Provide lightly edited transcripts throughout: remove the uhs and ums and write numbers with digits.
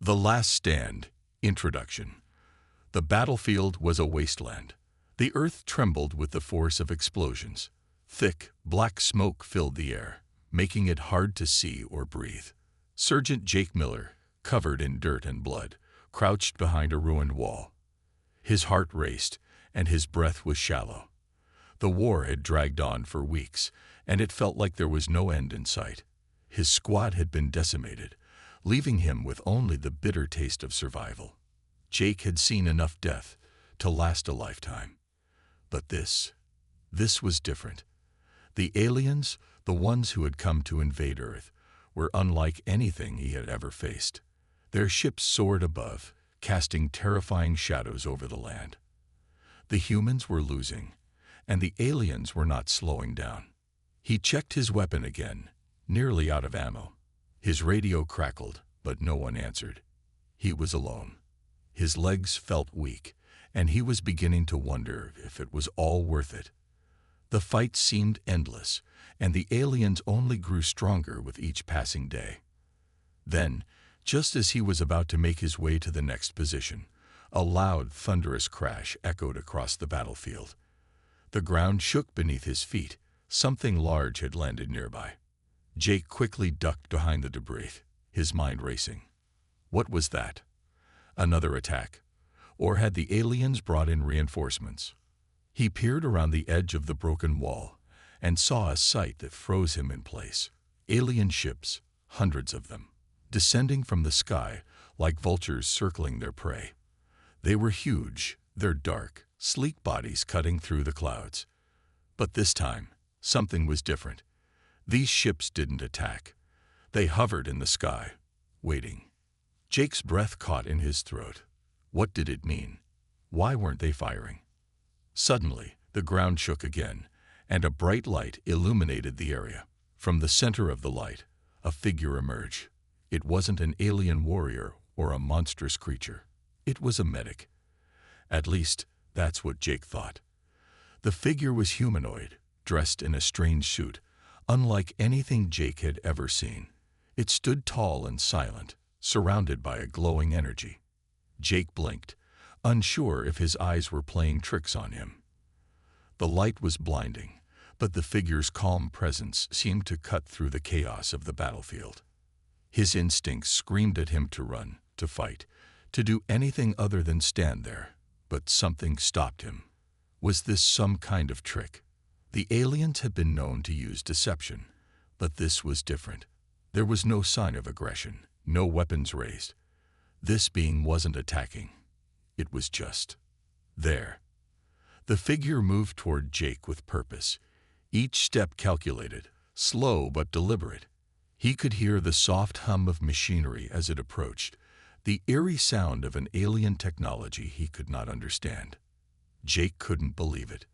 The Last Stand. Introduction. The battlefield was a wasteland. The earth trembled with the force of explosions. Thick, black smoke filled the air, making it hard to see or breathe. Sergeant Jake Miller, covered in dirt and blood, crouched behind a ruined wall. His heart raced, and his breath was shallow. The war had dragged on for weeks, and it felt like there was no end in sight. His squad had been decimated, leaving him with only the bitter taste of survival. Jake had seen enough death to last a lifetime. But this was different. The aliens, the ones who had come to invade Earth, were unlike anything he had ever faced. Their ships soared above, casting terrifying shadows over the land. The humans were losing, and the aliens were not slowing down. He checked his weapon again, nearly out of ammo. His radio crackled, but no one answered. He was alone. His legs felt weak, and he was beginning to wonder if it was all worth it. The fight seemed endless, and the aliens only grew stronger with each passing day. Then, just as he was about to make his way to the next position, a loud, thunderous crash echoed across the battlefield. The ground shook beneath his feet. Something large had landed nearby. Jake quickly ducked behind the debris, his mind racing. What was that? Another attack? Or had the aliens brought in reinforcements? He peered around the edge of the broken wall and saw a sight that froze him in place. Alien ships, hundreds of them, descending from the sky like vultures circling their prey. They were huge, their dark, sleek bodies cutting through the clouds. But this time, something was different. These ships didn't attack. They hovered in the sky, waiting. Jake's breath caught in his throat. What did it mean? Why weren't they firing? Suddenly, the ground shook again, and a bright light illuminated the area. From the center of the light, a figure emerged. It wasn't an alien warrior or a monstrous creature. It was a medic. At least, that's what Jake thought. The figure was humanoid, dressed in a strange suit, unlike anything Jake had ever seen. It stood tall and silent, surrounded by a glowing energy. Jake blinked, unsure if his eyes were playing tricks on him. The light was blinding, but the figure's calm presence seemed to cut through the chaos of the battlefield. His instincts screamed at him to run, to fight, to do anything other than stand there, but something stopped him. Was this some kind of trick? The aliens had been known to use deception, but this was different. There was no sign of aggression, no weapons raised. This being wasn't attacking. It was just there. The figure moved toward Jake with purpose, each step calculated, slow but deliberate. He could hear the soft hum of machinery as it approached, the eerie sound of an alien technology he could not understand. Jake couldn't believe it.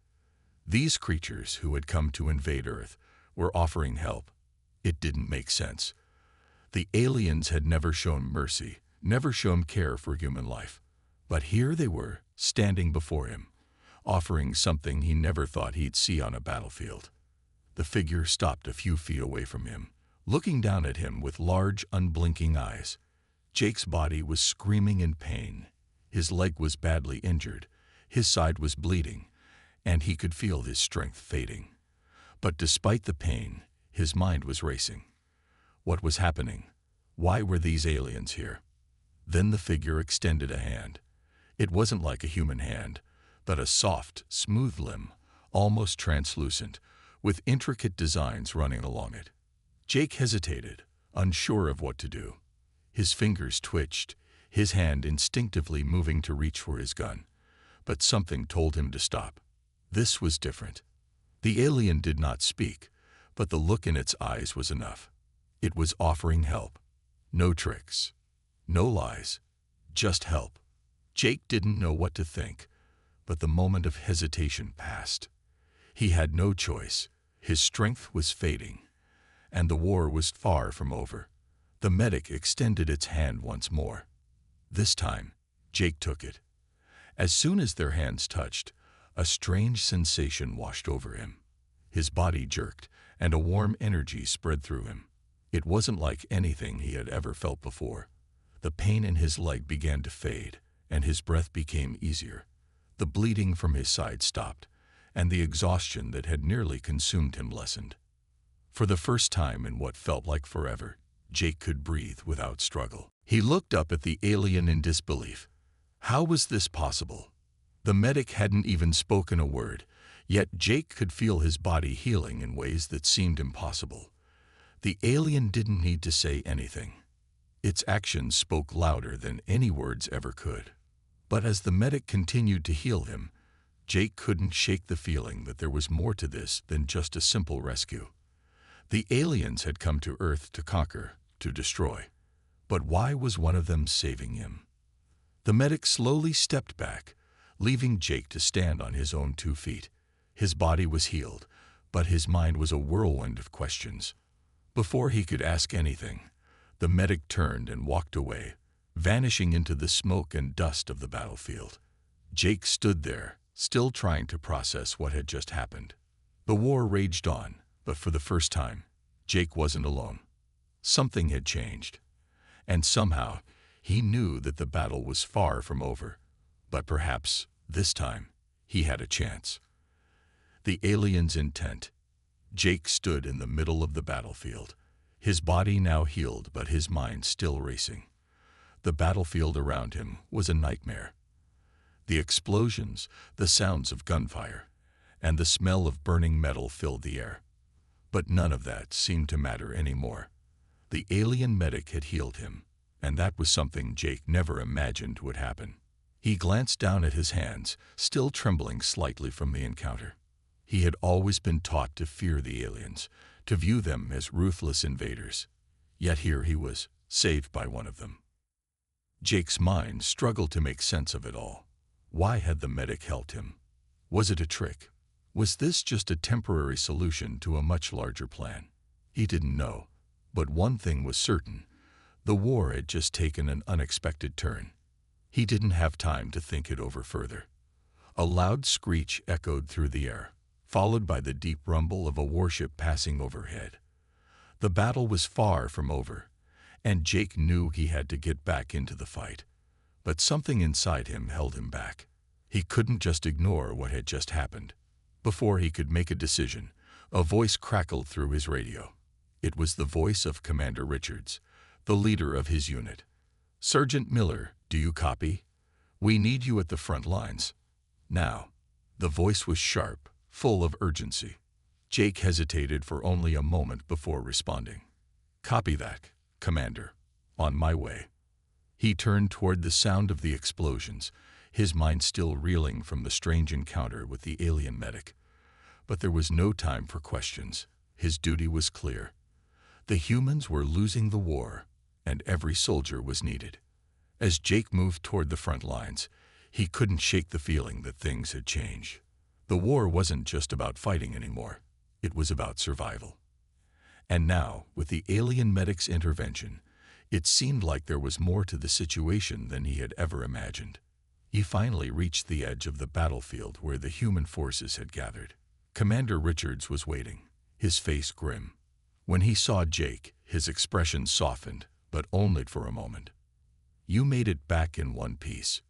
These creatures who had come to invade Earth were offering help. It didn't make sense. The aliens had never shown mercy, never shown care for human life. But here they were, standing before him, offering something he never thought he'd see on a battlefield. The figure stopped a few feet away from him, looking down at him with large, unblinking eyes. Jake's body was screaming in pain. His leg was badly injured, his side was bleeding, and he could feel his strength fading. But despite the pain, his mind was racing. What was happening? Why were these aliens here? Then the figure extended a hand. It wasn't like a human hand, but a soft, smooth limb, almost translucent, with intricate designs running along it. Jake hesitated, unsure of what to do. His fingers twitched, his hand instinctively moving to reach for his gun. But something told him to stop. This was different. The alien did not speak, but the look in its eyes was enough. It was offering help. No tricks, no lies, just help. Jake didn't know what to think, but the moment of hesitation passed. He had no choice. His strength was fading, and the war was far from over. The medic extended its hand once more. This time, Jake took it. As soon as their hands touched, a strange sensation washed over him. His body jerked, and a warm energy spread through him. It wasn't like anything he had ever felt before. The pain in his leg began to fade, and his breath became easier. The bleeding from his side stopped, and the exhaustion that had nearly consumed him lessened. For the first time in what felt like forever, Jake could breathe without struggle. He looked up at the alien in disbelief. How was this possible? The medic hadn't even spoken a word, yet Jake could feel his body healing in ways that seemed impossible. The alien didn't need to say anything. Its actions spoke louder than any words ever could. But as the medic continued to heal him, Jake couldn't shake the feeling that there was more to this than just a simple rescue. The aliens had come to Earth to conquer, to destroy. But why was one of them saving him? The medic slowly stepped back, leaving Jake to stand on his own 2 feet. His body was healed, but his mind was a whirlwind of questions. Before he could ask anything, the medic turned and walked away, vanishing into the smoke and dust of the battlefield. Jake stood there, still trying to process what had just happened. The war raged on, but for the first time, Jake wasn't alone. Something had changed, and somehow he knew that the battle was far from over. But perhaps, this time, he had a chance. The alien's intent. Jake stood in the middle of the battlefield, his body now healed but his mind still racing. The battlefield around him was a nightmare. The explosions, the sounds of gunfire, and the smell of burning metal filled the air. But none of that seemed to matter anymore. The alien medic had healed him, and that was something Jake never imagined would happen. He glanced down at his hands, still trembling slightly from the encounter. He had always been taught to fear the aliens, to view them as ruthless invaders. Yet here he was, saved by one of them. Jake's mind struggled to make sense of it all. Why had the medic helped him? Was it a trick? Was this just a temporary solution to a much larger plan? He didn't know, but one thing was certain. The war had just taken an unexpected turn. He didn't have time to think it over further. A loud screech echoed through the air, followed by the deep rumble of a warship passing overhead. The battle was far from over, and Jake knew he had to get back into the fight. But something inside him held him back. He couldn't just ignore what had just happened. Before he could make a decision, a voice crackled through his radio. It was the voice of Commander Richards, the leader of his unit. "Sergeant Miller, do you copy? We need you at the front lines. Now." The voice was sharp, full of urgency. Jake hesitated for only a moment before responding. "Copy that, Commander. On my way." He turned toward the sound of the explosions, his mind still reeling from the strange encounter with the alien medic. But there was no time for questions. His duty was clear. The humans were losing the war, and every soldier was needed. As Jake moved toward the front lines, he couldn't shake the feeling that things had changed. The war wasn't just about fighting anymore. It was about survival. And now, with the alien medic's intervention, it seemed like there was more to the situation than he had ever imagined. He finally reached the edge of the battlefield where the human forces had gathered. Commander Richards was waiting, his face grim. When he saw Jake, his expression softened, but only for a moment. "You made it back in one piece.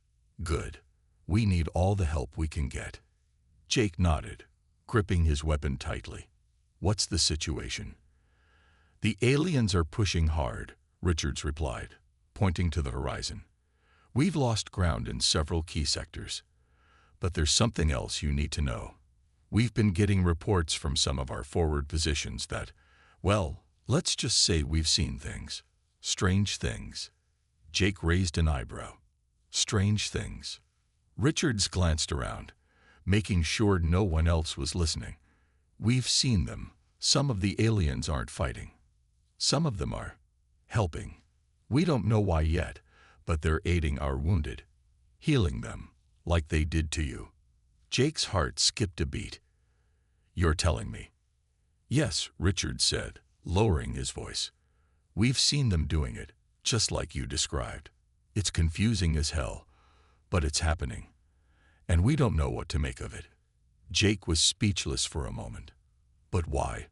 Good. We need all the help we can get." Jake nodded, gripping his weapon tightly. "What's the situation?" "The aliens are pushing hard," Richards replied, pointing to the horizon. "We've lost ground in several key sectors. But there's something else you need to know. We've been getting reports from some of our forward positions that, well, let's just say we've seen things. Strange things." Jake raised an eyebrow. "Strange things." Richards glanced around, making sure no one else was listening. "We've seen them. Some of the aliens aren't fighting. Some of them are helping. We don't know why yet, but they're aiding our wounded, healing them, like they did to you." Jake's heart skipped a beat. "You're telling me?" "Yes," Richard said, lowering his voice. "We've seen them doing it, just like you described. It's confusing as hell, but it's happening. And we don't know what to make of it." Jake was speechless for a moment. "But why?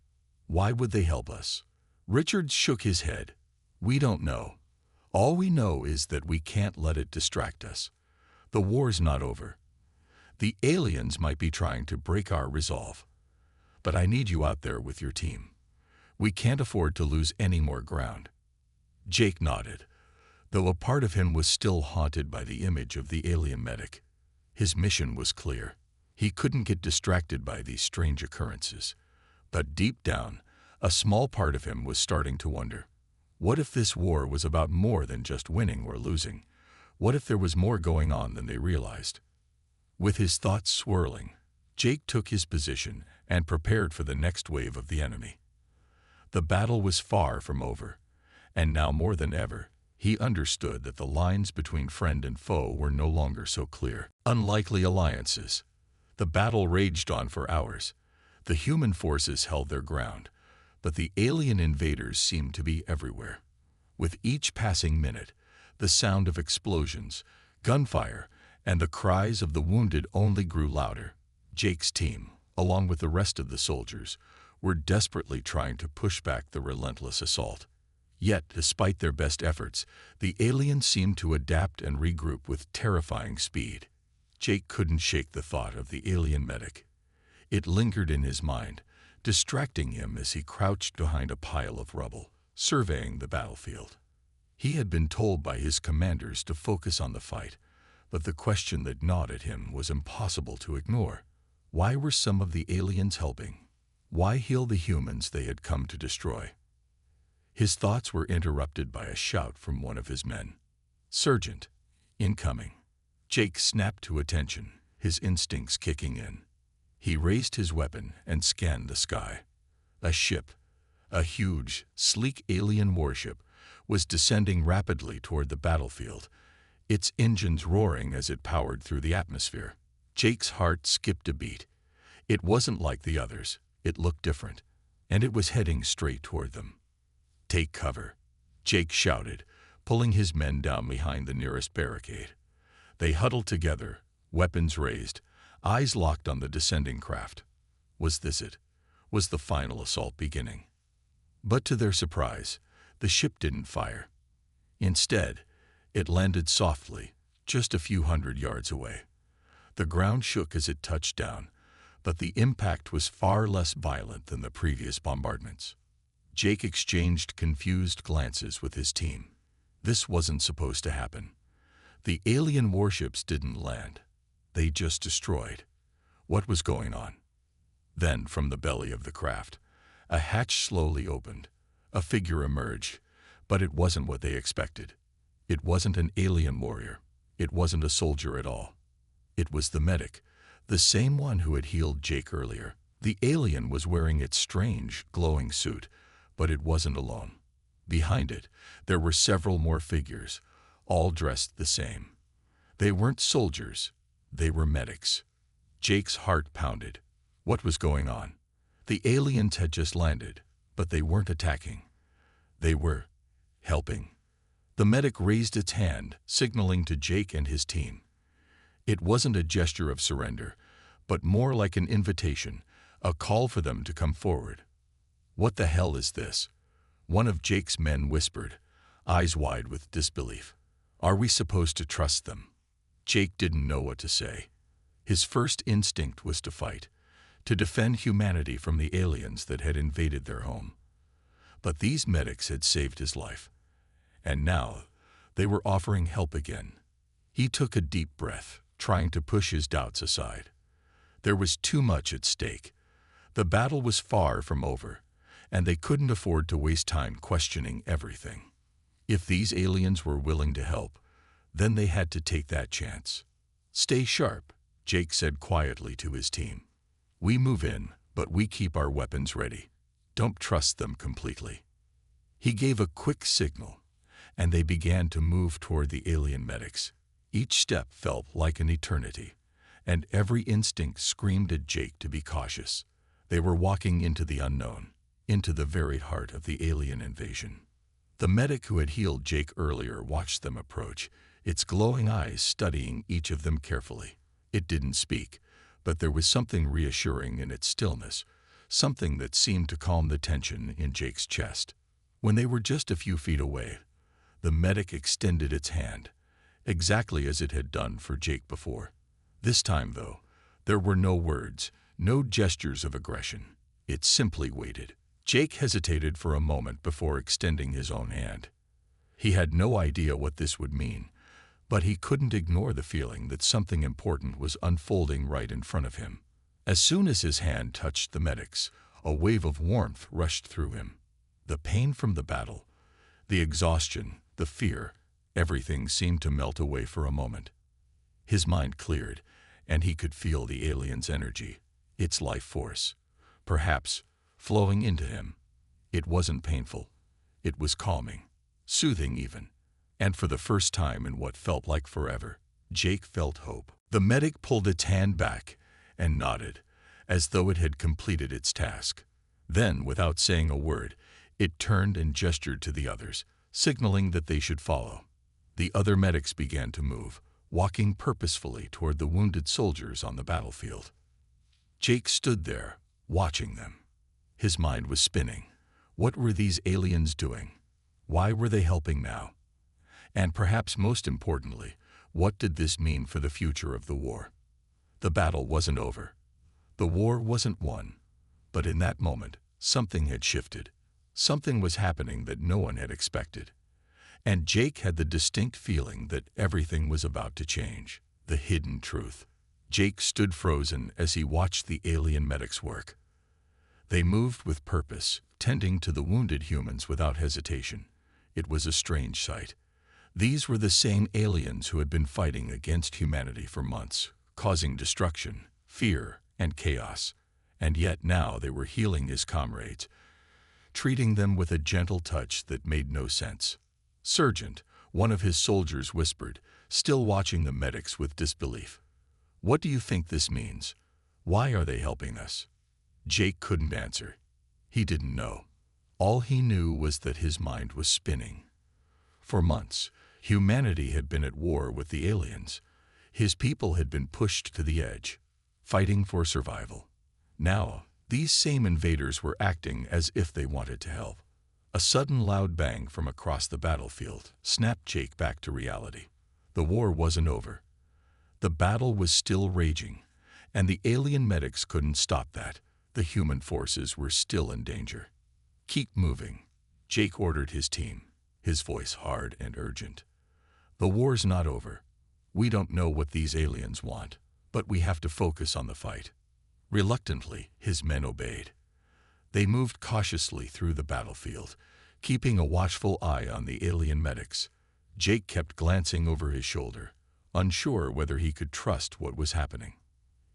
Why would they help us?" Richard shook his head. "We don't know. All we know is that we can't let it distract us. The war's not over. The aliens might be trying to break our resolve. But I need you out there with your team. We can't afford to lose any more ground." Jake nodded, though a part of him was still haunted by the image of the alien medic. His mission was clear. He couldn't get distracted by these strange occurrences. But deep down, a small part of him was starting to wonder, what if this war was about more than just winning or losing? What if there was more going on than they realized? With his thoughts swirling, Jake took his position and prepared for the next wave of the enemy. The battle was far from over, and now more than ever, he understood that the lines between friend and foe were no longer so clear. Unlikely alliances. The battle raged on for hours. The human forces held their ground, but the alien invaders seemed to be everywhere. With each passing minute, the sound of explosions, gunfire, and the cries of the wounded only grew louder. Jake's team, along with the rest of the soldiers, were desperately trying to push back the relentless assault. Yet, despite their best efforts, the aliens seemed to adapt and regroup with terrifying speed. Jake couldn't shake the thought of the alien medic. It lingered in his mind, distracting him as he crouched behind a pile of rubble, surveying the battlefield. He had been told by his commanders to focus on the fight, but the question that gnawed at him was impossible to ignore. Why were some of the aliens helping? Why heal the humans they had come to destroy? His thoughts were interrupted by a shout from one of his men. "Sergeant, incoming." Jake snapped to attention, his instincts kicking in. He raised his weapon and scanned the sky. A ship, a huge, sleek alien warship, was descending rapidly toward the battlefield, its engines roaring as it powered through the atmosphere. Jake's heart skipped a beat. It wasn't like the others. It looked different, and it was heading straight toward them. "Take cover," Jake shouted, pulling his men down behind the nearest barricade. They huddled together, weapons raised, eyes locked on the descending craft. Was this it? Was the final assault beginning? But to their surprise, the ship didn't fire. Instead, it landed softly, just a few hundred yards away. The ground shook as it touched down, but the impact was far less violent than the previous bombardments. Jake exchanged confused glances with his team. This wasn't supposed to happen. The alien warships didn't land. They just destroyed. What was going on? Then, from the belly of the craft, a hatch slowly opened. A figure emerged, but it wasn't what they expected. It wasn't an alien warrior. It wasn't a soldier at all. It was the medic, the same one who had healed Jake earlier. The alien was wearing its strange, glowing suit, but it wasn't alone. Behind it, there were several more figures, all dressed the same. They weren't soldiers. They were medics. Jake's heart pounded. What was going on? The aliens had just landed, but they weren't attacking. They were helping. The medic raised its hand, signaling to Jake and his team. It wasn't a gesture of surrender, but more like an invitation, a call for them to come forward. "What the hell is this?" one of Jake's men whispered, eyes wide with disbelief. "Are we supposed to trust them?" Jake didn't know what to say. His first instinct was to fight, to defend humanity from the aliens that had invaded their home. But these medics had saved his life, and now they were offering help again. He took a deep breath, trying to push his doubts aside. There was too much at stake. The battle was far from over, and they couldn't afford to waste time questioning everything. If these aliens were willing to help, then they had to take that chance. "Stay sharp," Jake said quietly to his team. "We move in, but we keep our weapons ready. Don't trust them completely." He gave a quick signal, and they began to move toward the alien medics. Each step felt like an eternity, and every instinct screamed at Jake to be cautious. They were walking into the unknown, into the very heart of the alien invasion. The medic who had healed Jake earlier watched them approach, its glowing eyes studying each of them carefully. It didn't speak, but there was something reassuring in its stillness, something that seemed to calm the tension in Jake's chest. When they were just a few feet away, The medic extended its hand, exactly as it had done for Jake before. This time, though, there were no words, no gestures of aggression. It simply waited. Jake hesitated for a moment before extending his own hand. He had no idea what this would mean, but he couldn't ignore the feeling that something important was unfolding right in front of him. As soon as his hand touched the medic's, a wave of warmth rushed through him. The pain from the battle, the exhaustion, the fear, everything seemed to melt away for a moment. His mind cleared, and he could feel the alien's energy, its life force, perhaps flowing into him. It wasn't painful. It was calming, soothing even. And for the first time in what felt like forever, Jake felt hope. The medic pulled its hand back and nodded, as though it had completed its task. Then, without saying a word, it turned and gestured to the others, signaling that they should follow. The other medics began to move, walking purposefully toward the wounded soldiers on the battlefield. Jake stood there, watching them. His mind was spinning. What were these aliens doing? Why were they helping now? And perhaps most importantly, what did this mean for the future of the war? The battle wasn't over. The war wasn't won. But in that moment, something had shifted. Something was happening that no one had expected. And Jake had the distinct feeling that everything was about to change. The hidden truth. Jake stood frozen as he watched the alien medics work. They moved with purpose, tending to the wounded humans without hesitation. It was a strange sight. These were the same aliens who had been fighting against humanity for months, causing destruction, fear, and chaos. And yet now they were healing his comrades, treating them with a gentle touch that made no sense. "Sergeant," one of his soldiers whispered, still watching the medics with disbelief. "What do you think this means? Why are they helping us?" Jake couldn't answer. He didn't know. All he knew was that his mind was spinning. For months, humanity had been at war with the aliens. His people had been pushed to the edge, fighting for survival. Now, these same invaders were acting as if they wanted to help. A sudden loud bang from across the battlefield snapped Jake back to reality. The war wasn't over. The battle was still raging, and the alien medics couldn't stop that. The human forces were still in danger. "Keep moving," Jake ordered his team, his voice hard and urgent. "The war's not over. We don't know what these aliens want, but we have to focus on the fight." Reluctantly, his men obeyed. They moved cautiously through the battlefield, keeping a watchful eye on the alien medics. Jake kept glancing over his shoulder, unsure whether he could trust what was happening.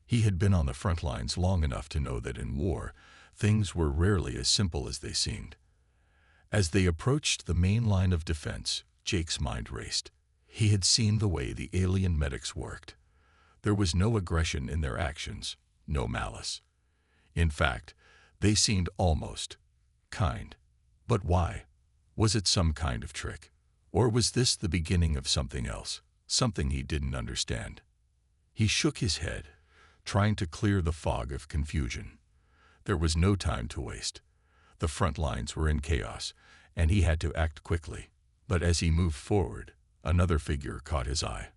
He had been on the front lines long enough to know that in war, things were rarely as simple as they seemed. As they approached the main line of defense, Jake's mind raced. He had seen the way the alien medics worked. There was no aggression in their actions, no malice. In fact, they seemed almost kind. But why? Was it some kind of trick? Or was this the beginning of something else, something he didn't understand? He shook his head, trying to clear the fog of confusion. There was no time to waste. The front lines were in chaos, and he had to act quickly. But as he moved forward, another figure caught his eye.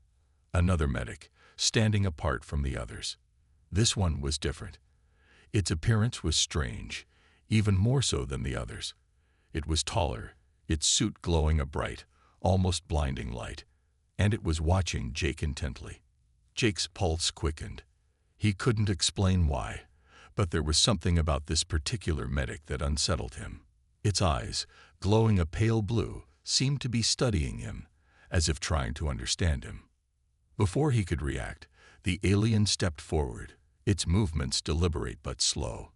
Another medic, standing apart from the others. This one was different. Its appearance was strange, even more so than the others. It was taller, its suit glowing a bright, almost blinding light, and it was watching Jake intently. Jake's pulse quickened. He couldn't explain why, but there was something about this particular medic that unsettled him. Its eyes, glowing a pale blue, seemed to be studying him, as if trying to understand him. Before he could react, the alien stepped forward, its movements deliberate but slow.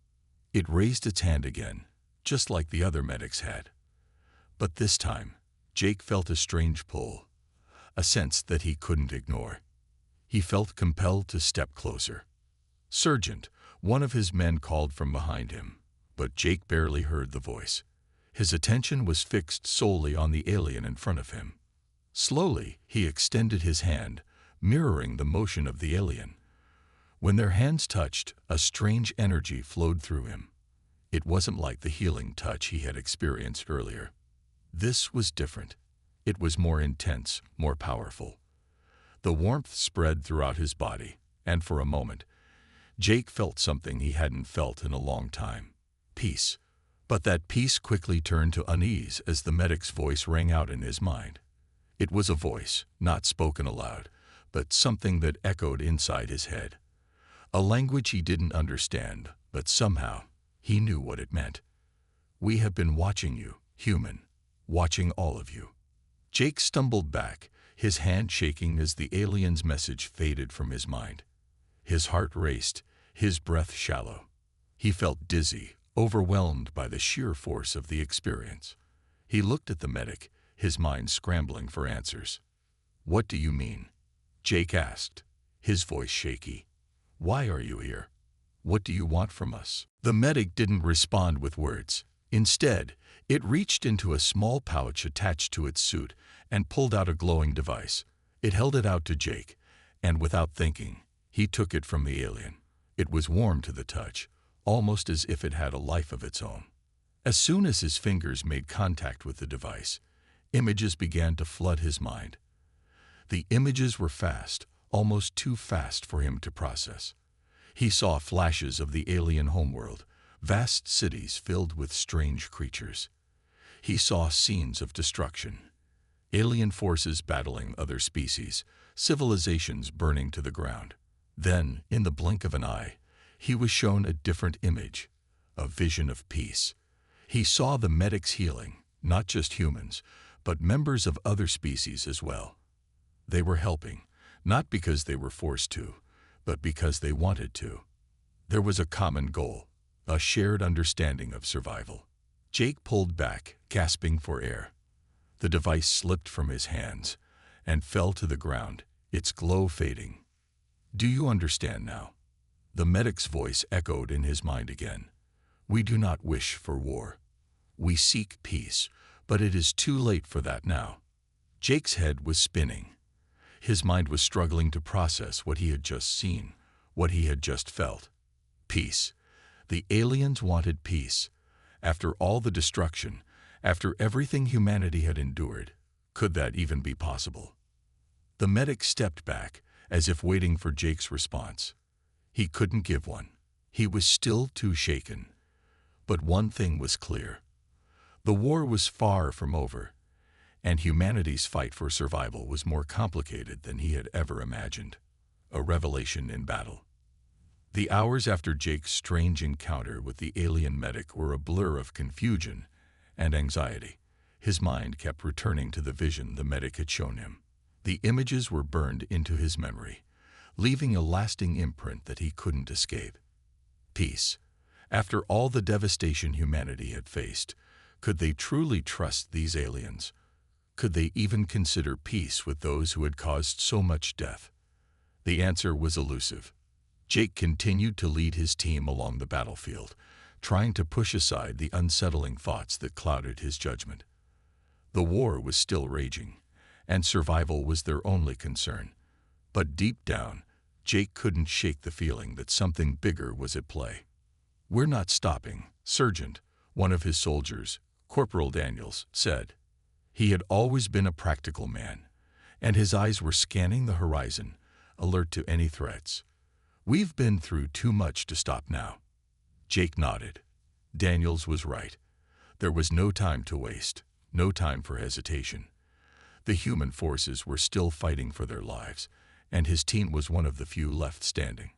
It raised its hand again, just like the other medics had. But this time, Jake felt a strange pull, a sense that he couldn't ignore. He felt compelled to step closer. "Sergeant," one of his men called from behind him, but Jake barely heard the voice. His attention was fixed solely on the alien in front of him. Slowly, he extended his hand, mirroring the motion of the alien. When their hands touched, a strange energy flowed through him. It wasn't like the healing touch he had experienced earlier. This was different. It was more intense, more powerful. The warmth spread throughout his body, and for a moment, Jake felt something he hadn't felt in a long time: peace. But that peace quickly turned to unease as the medic's voice rang out in his mind. It was a voice, not spoken aloud, but something that echoed inside his head. A language he didn't understand, but somehow he knew what it meant. "We have been watching you, human, watching all of you." Jake stumbled back, his hand shaking as the alien's message faded from his mind. His heart raced, his breath shallow. He felt dizzy, overwhelmed by the sheer force of the experience. He looked at the medic, his mind scrambling for answers. "What do you mean?" Jake asked, his voice shaky. "Why are you here? What do you want from us?" The medic didn't respond with words. Instead, it reached into a small pouch attached to its suit and pulled out a glowing device. It held it out to Jake, and without thinking, he took it from the alien. It was warm to the touch, almost as if it had a life of its own. As soon as his fingers made contact with the device, images began to flood his mind. The images were fast, almost too fast for him to process. He saw flashes of the alien homeworld, vast cities filled with strange creatures. He saw scenes of destruction, alien forces battling other species, civilizations burning to the ground. Then, in the blink of an eye, he was shown a different image, a vision of peace. He saw the medics healing, not just humans, but members of other species as well. They were helping, not because they were forced to, but because they wanted to. There was a common goal, a shared understanding of survival. Jake pulled back, gasping for air. The device slipped from his hands and fell to the ground, its glow fading. "Do you understand now?" The medic's voice echoed in his mind again. "We do not wish for war. We seek peace, but it is too late for that now." Jake's head was spinning. His mind was struggling to process what he had just seen, what he had just felt. Peace. The aliens wanted peace. After all the destruction, after everything humanity had endured, could that even be possible? The medic stepped back, as if waiting for Jake's response. He couldn't give one. He was still too shaken. But one thing was clear. The war was far from over, and humanity's fight for survival was more complicated than he had ever imagined. A revelation in battle. The hours after Jake's strange encounter with the alien medic were a blur of confusion and anxiety. His mind kept returning to the vision the medic had shown him. The images were burned into his memory, leaving a lasting imprint that he couldn't escape. Peace. After all the devastation humanity had faced, could they truly trust these aliens? Could they even consider peace with those who had caused so much death? The answer was elusive. Jake continued to lead his team along the battlefield, trying to push aside the unsettling thoughts that clouded his judgment. The war was still raging, and survival was their only concern. But deep down, Jake couldn't shake the feeling that something bigger was at play. "We're not stopping, Sergeant," one of his soldiers, Corporal Daniels, said. He had always been a practical man, and his eyes were scanning the horizon, alert to any threats. "We've been through too much to stop now." Jake nodded. Daniels was right. There was no time to waste, no time for hesitation. The human forces were still fighting for their lives, and his team was one of the few left standing.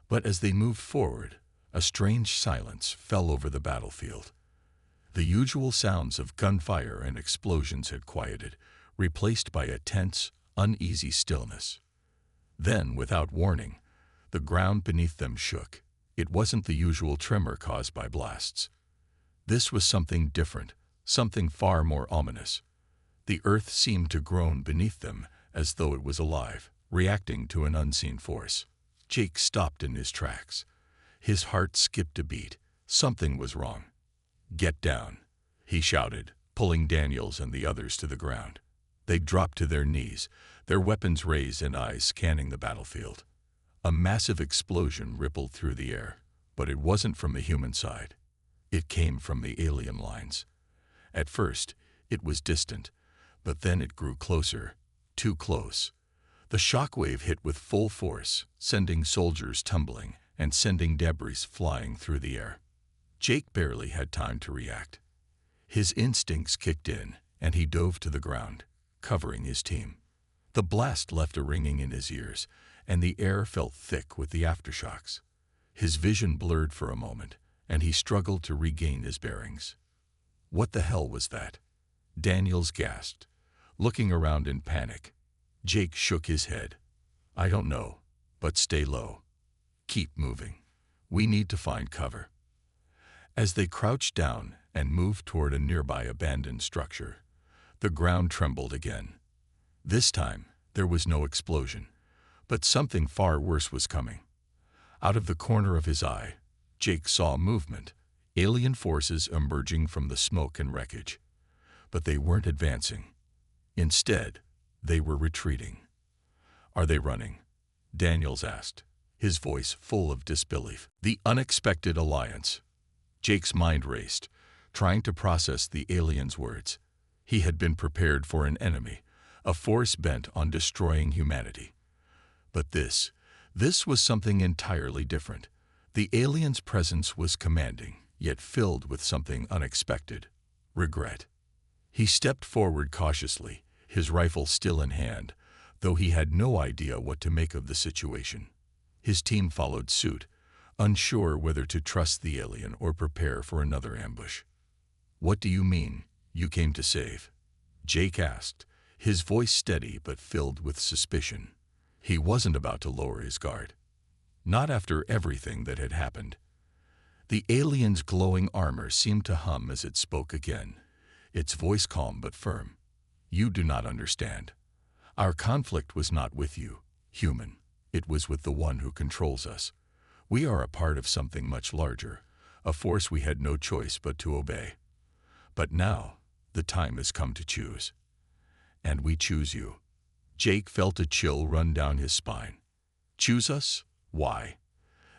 But as they moved forward, a strange silence fell over the battlefield. The usual sounds of gunfire and explosions had quieted, replaced by a tense, uneasy stillness. Then, without warning, the ground beneath them shook. It wasn't the usual tremor caused by blasts. This was something different, something far more ominous. The earth seemed to groan beneath them as though it was alive, reacting to an unseen force. Jake stopped in his tracks. His heart skipped a beat. Something was wrong. "Get down," he shouted, pulling Daniels and the others to the ground. They dropped to their knees, their weapons raised and eyes scanning the battlefield. A massive explosion rippled through the air, but it wasn't from the human side. It came from the alien lines. At first, it was distant, But then it grew closer, too close. The shockwave hit with full force, sending soldiers tumbling and sending debris flying through the air. Jake barely had time to react. His instincts kicked in, and he dove to the ground, covering his team. The blast left a ringing in his ears, and the air felt thick with the aftershocks. His vision blurred for a moment, and he struggled to regain his bearings. What the hell was that? Daniels gasped, looking around in panic. Jake shook his head. I don't know, but stay low. Keep moving. We need to find cover. As they crouched down and moved toward a nearby abandoned structure, the ground trembled again. This time, there was no explosion, but something far worse was coming. Out of the corner of his eye, Jake saw movement, alien forces emerging from the smoke and wreckage. But they weren't advancing. Instead, they were retreating. Are they running? Daniels asked, his voice full of disbelief. The unexpected alliance. Jake's mind raced, trying to process the alien's words. He had been prepared for an enemy, a force bent on destroying humanity. But this was something entirely different. The alien's presence was commanding, yet filled with something unexpected: regret. He stepped forward cautiously, his rifle still in hand, though he had no idea what to make of the situation. His team followed suit, unsure whether to trust the alien or prepare for another ambush. What do you mean, you came to save? Jake asked, his voice steady but filled with suspicion. He wasn't about to lower his guard. Not after everything that had happened. The alien's glowing armor seemed to hum as it spoke again, its voice calm but firm. You do not understand. Our conflict was not with you, human. It was with the one who controls us. We are a part of something much larger, a force we had no choice but to obey. But now, the time has come to choose. And we choose you. Jake felt a chill run down his spine. Choose us? Why?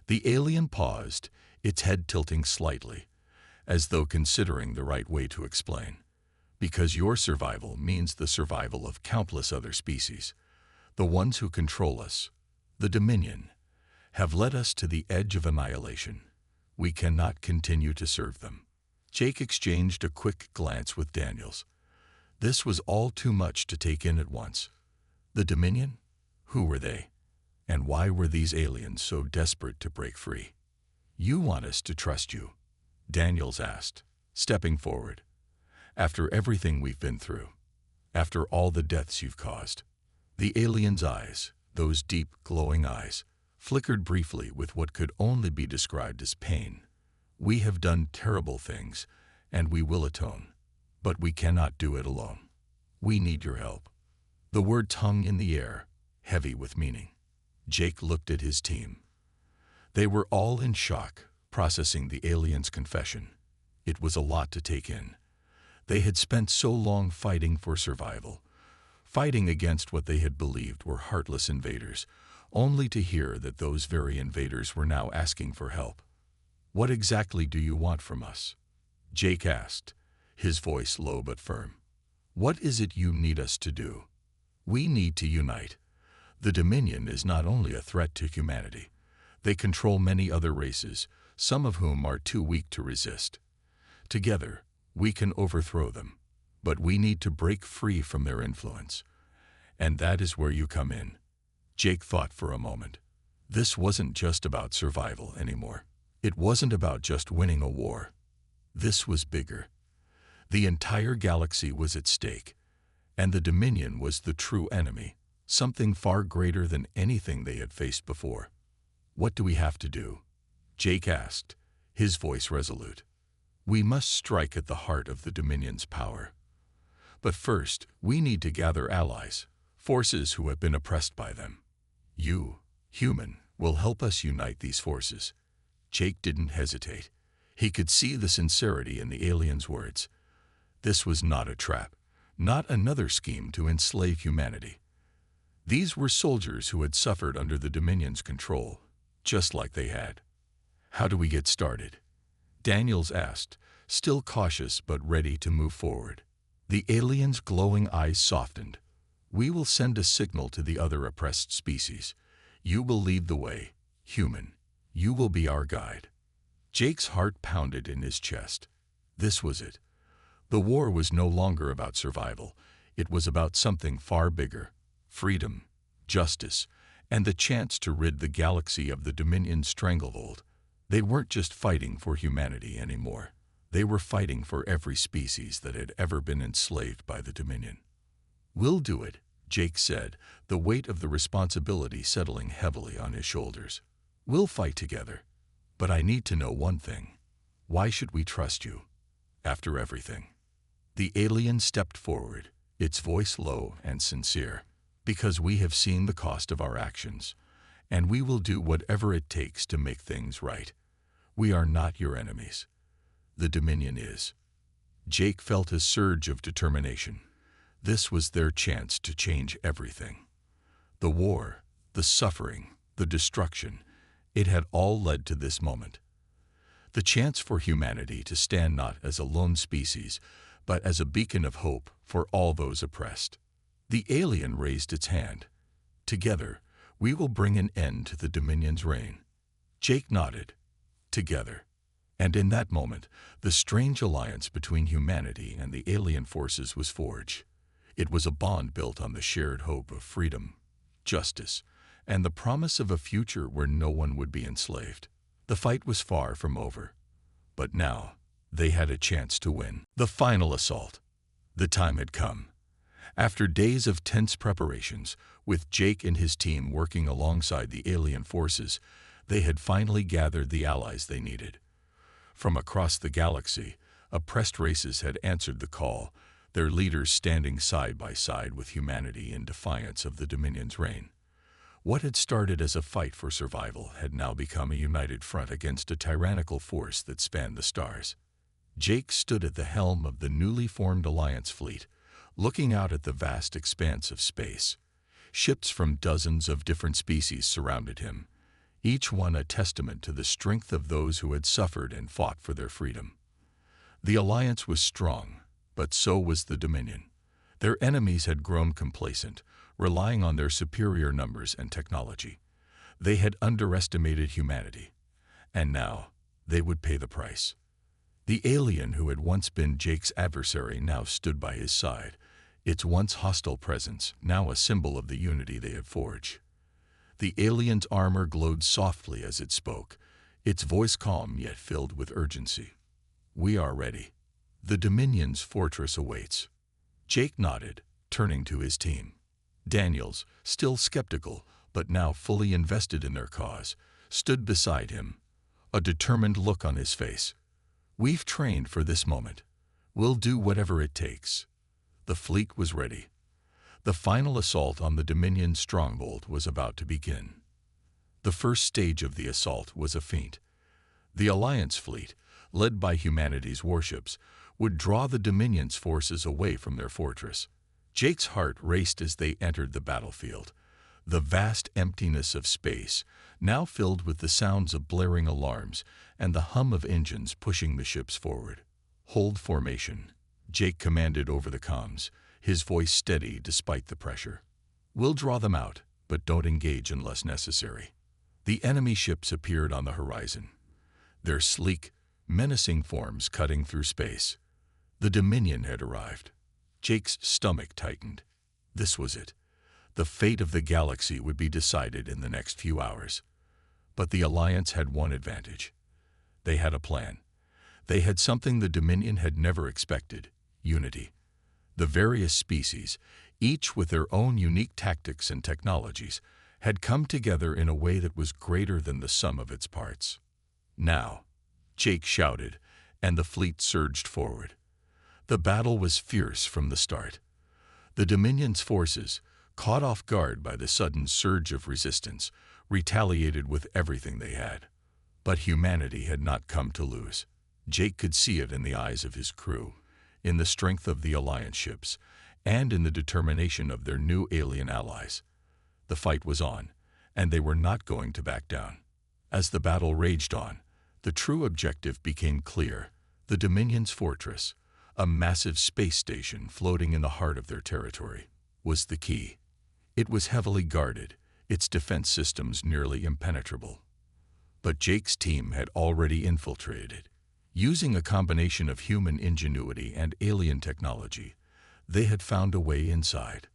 The alien paused, its head tilting slightly, as though considering the right way to explain. Because your survival means the survival of countless other species. The ones who control us, the Dominion, have led us to the edge of annihilation. We cannot continue to serve them. Jake exchanged a quick glance with Daniels. This was all too much to take in at once. The Dominion? Who were they? And why were these aliens so desperate to break free? You want us to trust you? Daniels asked, stepping forward. After everything we've been through, after all the deaths you've caused. The alien's eyes, those deep, glowing eyes, flickered briefly with what could only be described as pain. We have done terrible things, and we will atone. But we cannot do it alone. We need your help. The words hung in the air, heavy with meaning. Jake looked at his team. They were all in shock, processing the alien's confession. It was a lot to take in. They had spent so long fighting for survival, fighting against what they had believed were heartless invaders, only to hear that those very invaders were now asking for help. What exactly do you want from us? Jake asked, his voice low but firm. What is it you need us to do? We need to unite. The Dominion is not only a threat to humanity. They control many other races, some of whom are too weak to resist. Together, we can overthrow them, but we need to break free from their influence. And that is where you come in. Jake thought for a moment. This wasn't just about survival anymore. It wasn't about just winning a war. This was bigger. The entire galaxy was at stake, and the Dominion was the true enemy, something far greater than anything they had faced before. What do we have to do? Jake asked, his voice resolute. We must strike at the heart of the Dominion's power. But first, we need to gather allies, forces who have been oppressed by them. You, human, will help us unite these forces. Jake didn't hesitate. He could see the sincerity in the alien's words. This was not a trap, not another scheme to enslave humanity. These were soldiers who had suffered under the Dominion's control, just like they had. How do we get started? Daniels asked, still cautious but ready to move forward. The alien's glowing eyes softened. "We will send a signal to the other oppressed species. You will lead the way, human. You will be our guide." Jake's heart pounded in his chest. This was it. The war was no longer about survival. It was about something far bigger: freedom, justice, and the chance to rid the galaxy of the Dominion's stranglehold. They weren't just fighting for humanity anymore. They were fighting for every species that had ever been enslaved by the Dominion. "We'll do it," Jake said, the weight of the responsibility settling heavily on his shoulders. "We'll fight together. But I need to know one thing. Why should we trust you? After everything?" The alien stepped forward, its voice low and sincere. "Because we have seen the cost of our actions, and we will do whatever it takes to make things right. We are not your enemies. The Dominion is." Jake felt a surge of determination. This was their chance to change everything. The war, the suffering, the destruction, it had all led to this moment. The chance for humanity to stand not as a lone species, but as a beacon of hope for all those oppressed. The alien raised its hand. "Together, we will bring an end to the Dominion's reign." Jake nodded. Together. And in that moment, the strange alliance between humanity and the alien forces was forged. It was a bond built on the shared hope of freedom, justice, and the promise of a future where no one would be enslaved. The fight was far from over. But now, they had a chance to win. The final assault. The time had come. After days of tense preparations, with Jake and his team working alongside the alien forces, they had finally gathered the allies they needed. From across the galaxy, oppressed races had answered the call, their leaders standing side by side with humanity in defiance of the Dominion's reign. What had started as a fight for survival had now become a united front against a tyrannical force that spanned the stars. Jake stood at the helm of the newly formed Alliance fleet, looking out at the vast expanse of space. Ships from dozens of different species surrounded him, each one a testament to the strength of those who had suffered and fought for their freedom. The Alliance was strong, but so was the Dominion. Their enemies had grown complacent, relying on their superior numbers and technology. They had underestimated humanity, and now they would pay the price. The alien who had once been Jake's adversary now stood by his side, its once hostile presence now a symbol of the unity they had forged. The alien's armor glowed softly as it spoke, its voice calm yet filled with urgency. "We are ready. The Dominion's fortress awaits." Jake nodded, turning to his team. Daniels, still skeptical but now fully invested in their cause, stood beside him, a determined look on his face. "We've trained for this moment. We'll do whatever it takes." The fleet was ready. The final assault on the Dominion's stronghold was about to begin. The first stage of the assault was a feint. The Alliance fleet, led by humanity's warships, would draw the Dominion's forces away from their fortress. Jake's heart raced as they entered the battlefield. The vast emptiness of space, now filled with the sounds of blaring alarms and the hum of engines pushing the ships forward. "Hold formation," Jake commanded over the comms, his voice steady despite the pressure. "We'll draw them out, but don't engage unless necessary." The enemy ships appeared on the horizon, their sleek, menacing forms cutting through space. The Dominion had arrived. Jake's stomach tightened. This was it. The fate of the galaxy would be decided in the next few hours. But the Alliance had one advantage. They had a plan. They had something the Dominion had never expected: unity. The various species, each with their own unique tactics and technologies, had come together in a way that was greater than the sum of its parts. "Now," Jake shouted, and the fleet surged forward. The battle was fierce from the start. The Dominion's forces, caught off guard by the sudden surge of resistance, retaliated with everything they had. But humanity had not come to lose. Jake could see it in the eyes of his crew, in the strength of the Alliance ships, and in the determination of their new alien allies. The fight was on, and they were not going to back down. As the battle raged on, the true objective became clear: the Dominion's fortress, a massive space station floating in the heart of their territory, was the key. It was heavily guarded, its defense systems nearly impenetrable. But Jake's team had already infiltrated it. Using a combination of human ingenuity and alien technology, they had found a way inside.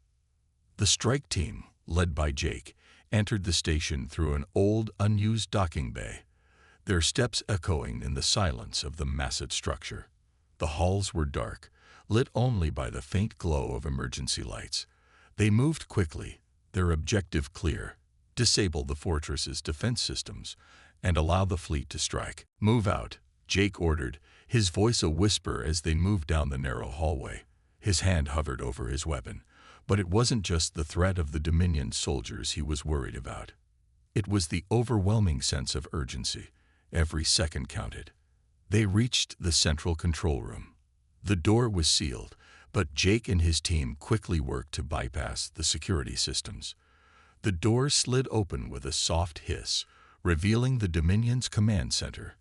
The strike team, led by Jake, entered the station through an old, unused docking bay, their steps echoing in the silence of the massive structure. The halls were dark, lit only by the faint glow of emergency lights. They moved quickly, their objective clear: disable the fortress's defense systems and allow the fleet to strike. "Move out," Jake ordered, his voice a whisper as they moved down the narrow hallway. His hand hovered over his weapon, but it wasn't just the threat of the Dominion soldiers he was worried about. It was the overwhelming sense of urgency. Every second counted. They reached the central control room. The door was sealed, but Jake and his team quickly worked to bypass the security systems. The door slid open with a soft hiss, revealing the Dominion's command center,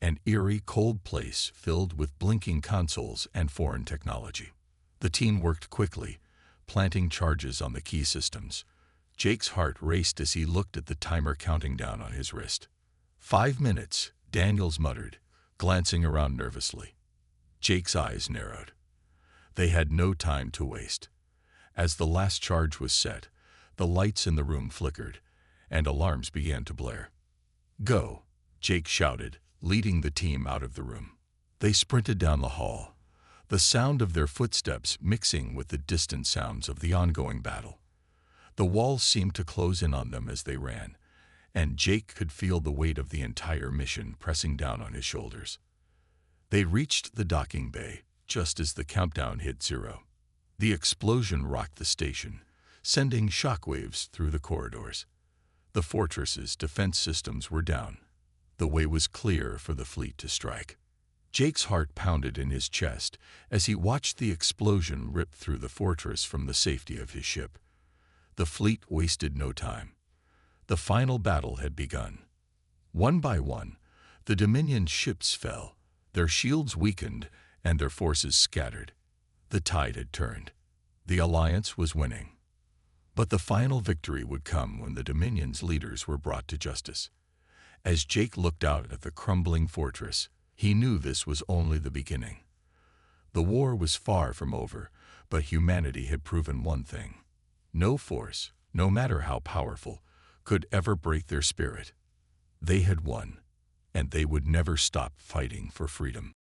an eerie, cold place filled with blinking consoles and foreign technology. The team worked quickly, planting charges on the key systems. Jake's heart raced as he looked at the timer counting down on his wrist. 5 minutes, Daniels muttered, glancing around nervously. Jake's eyes narrowed. They had no time to waste. As the last charge was set, the lights in the room flickered, and alarms began to blare. "Go," Jake shouted, leading the team out of the room. They sprinted down the hall, the sound of their footsteps mixing with the distant sounds of the ongoing battle. The walls seemed to close in on them as they ran, and Jake could feel the weight of the entire mission pressing down on his shoulders. They reached the docking bay just as the countdown hit 0. The explosion rocked the station, sending shockwaves through the corridors. The fortress's defense systems were down. The way was clear for the fleet to strike. Jake's heart pounded in his chest as he watched the explosion rip through the fortress from the safety of his ship. The fleet wasted no time. The final battle had begun. One by one, the Dominion ships fell, their shields weakened, and their forces scattered. The tide had turned. The Alliance was winning. But the final victory would come when the Dominion's leaders were brought to justice. As Jake looked out at the crumbling fortress, he knew this was only the beginning. The war was far from over, but humanity had proven one thing: no force, no matter how powerful, could ever break their spirit. They had won, and they would never stop fighting for freedom.